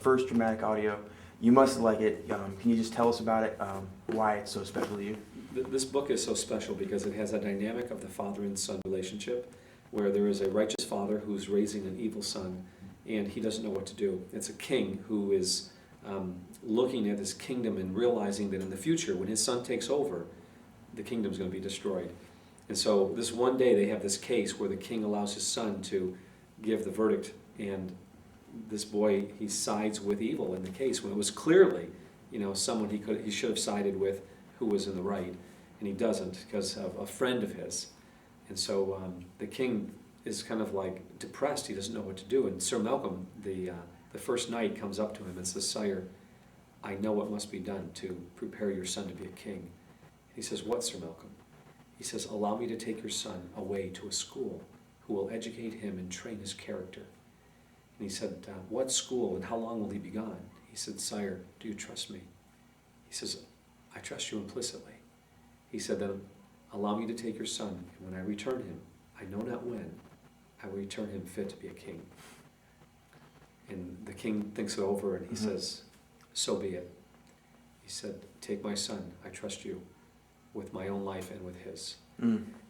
first dramatic audio. You must like it. Can you just tell us about it, why it's so special to you? This book is so special because it has a dynamic of the father and son relationship where there is a righteous father who's raising an evil son and he doesn't know what to do. It's a king who is looking at his kingdom and realizing that in the future when his son takes over, the kingdom's going to be destroyed. And so this one day they have this case where the king allows his son to give the verdict, and this boy, he sides with evil in the case when it was clearly, someone he should have sided with who was in the right, and he doesn't because of a friend of his. And so the king is kind of like depressed. He doesn't know what to do. And Sir Malcolm, the first knight, comes up to him and says, "Sire, I know what must be done to prepare your son to be a king." He says, "What, Sir Malcolm?" He says, "Allow me to take your son away to a school who will educate him and train his character." And he said, "What school and how long will he be gone?" He said, "Sire, do you trust me?" He says, "I trust you implicitly." He said, "Then allow me to take your son, and when I return him, I know not when, I will return him fit to be a king." And the king thinks it over and he says, "So be it." He said, "Take my son, I trust you, with my own life and with his."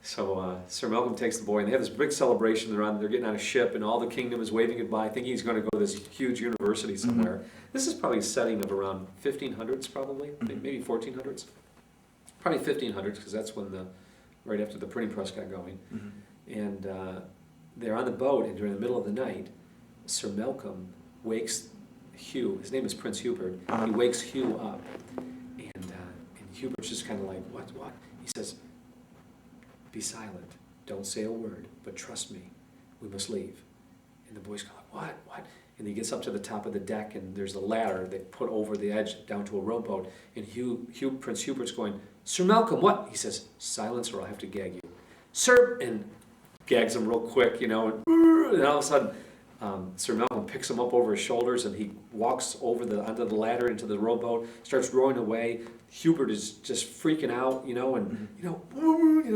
So Sir Malcolm takes the boy, and they have this big celebration. They're getting on a ship, and all the kingdom is waving goodbye. I think he's going to go to this huge university somewhere. This is probably a setting of around 1500s, probably, maybe 1400s. Probably 1500s, because that's when right after the printing press got going. And they're on the boat, and during the middle of the night, Sir Malcolm wakes Hugh. His name is Prince Hubert. He wakes Hugh up, and Hubert's just kind of like, what? He says, "Be silent. Don't say a word, but trust me. We must leave." And the boy's kind of like, what? And he gets up to the top of the deck, and there's a ladder they put over the edge down to a rowboat. And Prince Hubert's going, "Sir Malcolm, what?" He says, "Silence or I'll have to gag you." "Sir," and gags him real quick, and all of a sudden, Sir Malcolm picks him up over his shoulders, and he walks onto the ladder into the rowboat, starts rowing away. Hubert is just freaking out, and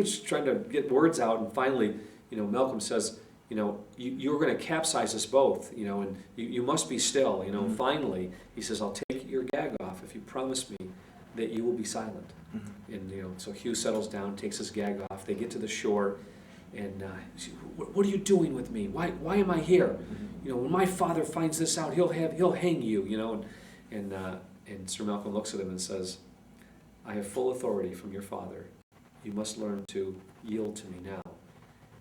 just trying to get words out. And finally, Malcolm says, you're going to capsize us both, and you must be still, Finally, he says, "I'll take your gag off if you promise me that you will be silent." And, so Hugh settles down, takes his gag off. They get to the shore, and what are you doing with me? Why am I here? When my father finds this out, he'll hang you, and Sir Malcolm looks at him and says, "I have full authority from your father. You must learn to yield to me now."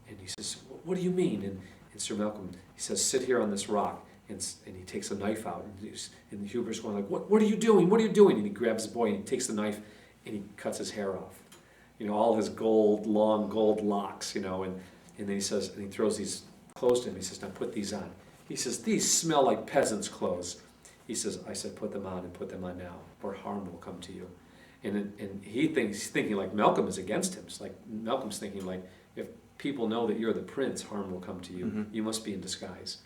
And he says, "What do you mean?" And Sir Malcolm, he says, "Sit here on this rock." And he takes a knife out, and Hubert's going like, What are you doing? What are you doing?" And he grabs the boy, and he takes the knife, and he cuts his hair off. All his long gold locks, and then he says, and he throws these clothes to him. He says, "Now put these on." He says, "These smell like peasants' clothes." He says, "I said, put them on, and put them on now, or harm will come to you." And he's thinking like Malcolm is against him. It's like Malcolm's thinking like, if people know that you're the prince, harm will come to you. You must be in disguise.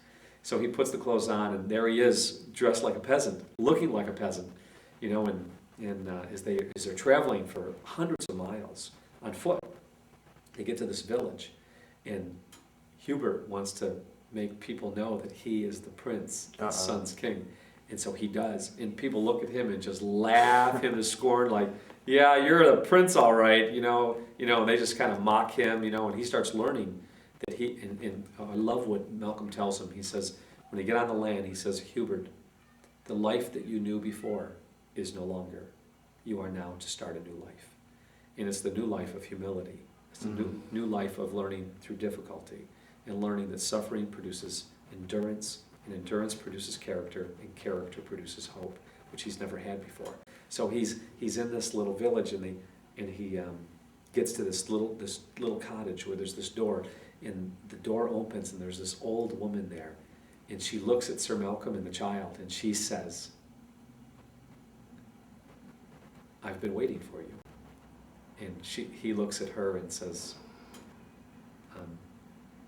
So he puts the clothes on, and there he is, dressed like a peasant, looking like a peasant, and as they're traveling for hundreds of miles on foot, they get to this village, and Hubert wants to make people know that he is the prince, his son's king. And so he does, and people look at him and just laugh him to scorn, like, "Yeah, you're the prince, all right," They just kind of mock him, and he starts learning that and I love what Malcolm tells him. He says, when they get on the land, he says, "Hubert, the life that you knew before is no longer. You are now to start a new life." And it's the new life of humility. It's the new life of learning through difficulty, and learning that suffering produces endurance, and endurance produces character, and character produces hope, which he's never had before. So he's in this little village, and he gets to this little cottage where there's this door, and the door opens, and there's this old woman there, and she looks at Sir Malcolm and the child, and she says, "I've been waiting for you." And he looks at her and says,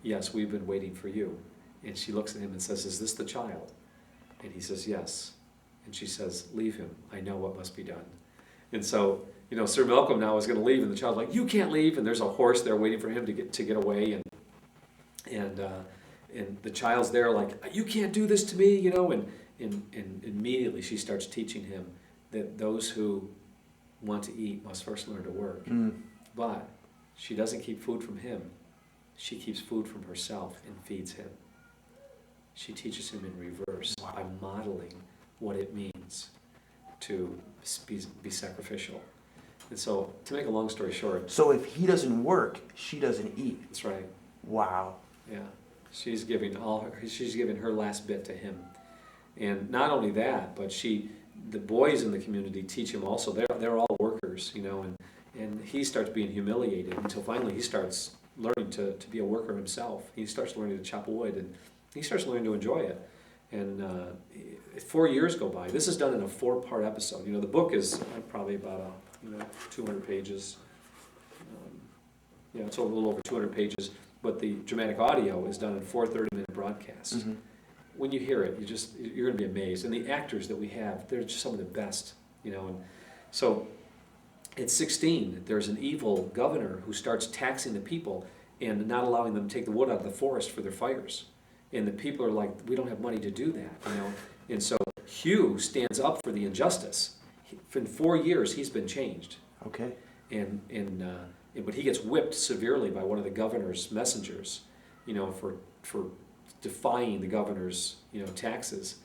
"Yes, we've been waiting for you." And she looks at him and says, "Is this the child?" And he says, "Yes." And she says, "Leave him. I know what must be done." And so, Sir Malcolm now is going to leave, and the child's like, "You can't leave." And there's a horse there waiting for him to get away, and the child's there like, "You can't do this to me," And immediately she starts teaching him that those who want to eat must first learn to work. But she doesn't keep food from him. She keeps food from herself and feeds him. She teaches him in reverse by modeling what it means to be sacrificial. And so, to make a long story short... So if he doesn't work, she doesn't eat. That's right. Wow. Yeah. She's giving her last bit to him. And not only that, but the boys in the community teach him also. They're all workers, you know, and he starts being humiliated until finally he starts learning to be a worker himself. He starts learning to chop wood, and he starts learning to enjoy it. And 4 years go by. This is done in a 4-part episode. You know, the book is probably about 200 pages. It's a little over 200 pages. But the dramatic audio is done in 4 30-minute broadcasts. Mm-hmm. When you hear it, you're going to be amazed. And the actors that we have, they're just some of the best, you know. And so at 16, there's an evil governor who starts taxing the people and not allowing them to take the wood out of the forest for their fires. And the people are like, we don't have money to do that, you know. And so Hugh stands up for the injustice. In 4 years, he's been changed. Okay. But he gets whipped severely by one of the governor's messengers, you know, for defying the governor's, you know, taxes.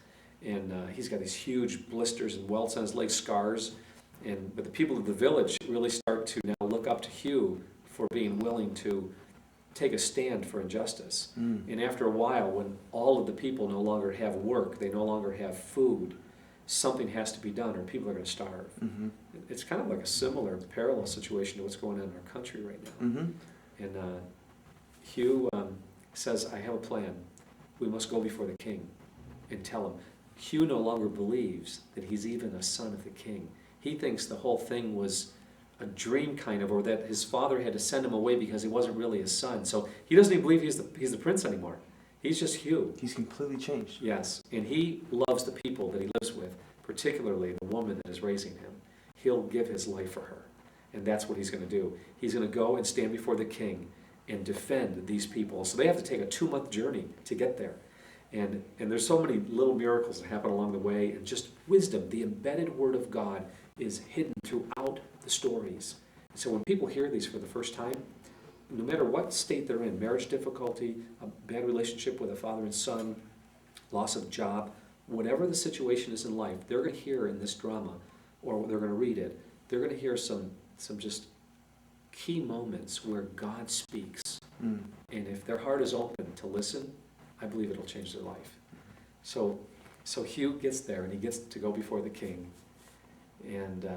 And he's got these huge blisters and welts on his legs, scars. But the people of the village really start to now look up to Hugh for being willing to take a stand for injustice. And after a while, when all of the people no longer have work, they no longer have food, something has to be done or people are going to starve. Mm-hmm. It's kind of like a similar parallel situation to what's going on in our country right now. Mm-hmm. And Hugh says, I have a plan. We must go before the king and tell him. Hugh no longer believes that he's even a son of the king. He thinks the whole thing was a dream kind of, or that his father had to send him away because he wasn't really his son. So he doesn't even believe he's the prince anymore. He's just Hugh. He's completely changed. Yes, and he loves the people that he lives with, particularly the woman that is raising him. He'll give his life for her, and that's what he's going to do. He's going to go and stand before the king and defend these people. So they have to take a 2-month journey to get there. And there's so many little miracles that happen along the way, and just wisdom. The embedded word of God is hidden throughout the stories. So when people hear these for the first time, no matter what state they're in, marriage difficulty, a bad relationship with a father and son, loss of job, whatever the situation is in life, they're going to hear in this drama, or they're going to read it, they're going to hear some just key moments where God speaks. And if their heart is open to listen, I believe it'll change their life. So Hugh gets there, and he gets to go before the king, and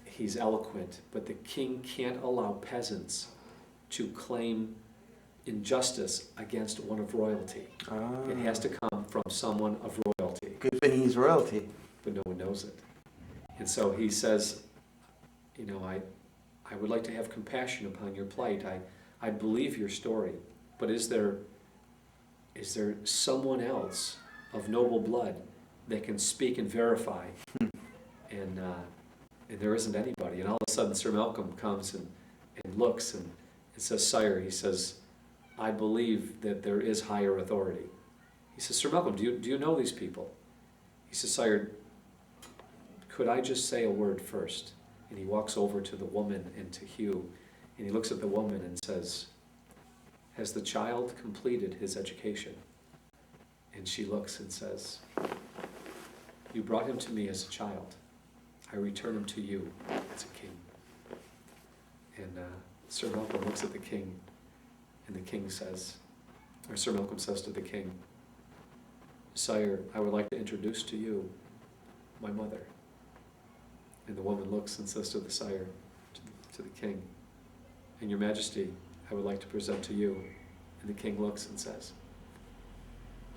he's eloquent, but the king can't allow peasants to claim injustice against one of royalty. It has to come from someone of royalty. Good thing he's royalty. But no one knows it. And so he says, you know, I would like to have compassion upon your plight. I believe your story, but is there someone else of noble blood that can speak and verify? And there isn't anybody. And all of a sudden, Sir Malcolm comes and looks and says, Sire, he says, I believe that there is higher authority. He says, Sir Malcolm, do you know these people? He says, Sire, could I just say a word first? And he walks over to the woman and to Hugh, and he looks at the woman and says, has the child completed his education? And she looks and says, you brought him to me as a child. I return him to you as a king. And Sir Malcolm looks at the king, and the king says, or Sir Malcolm says to the king, Sire, I would like to introduce to you my mother. And the woman looks and says to the sire, to the king, and your majesty, I would like to present to you. And the king looks and says,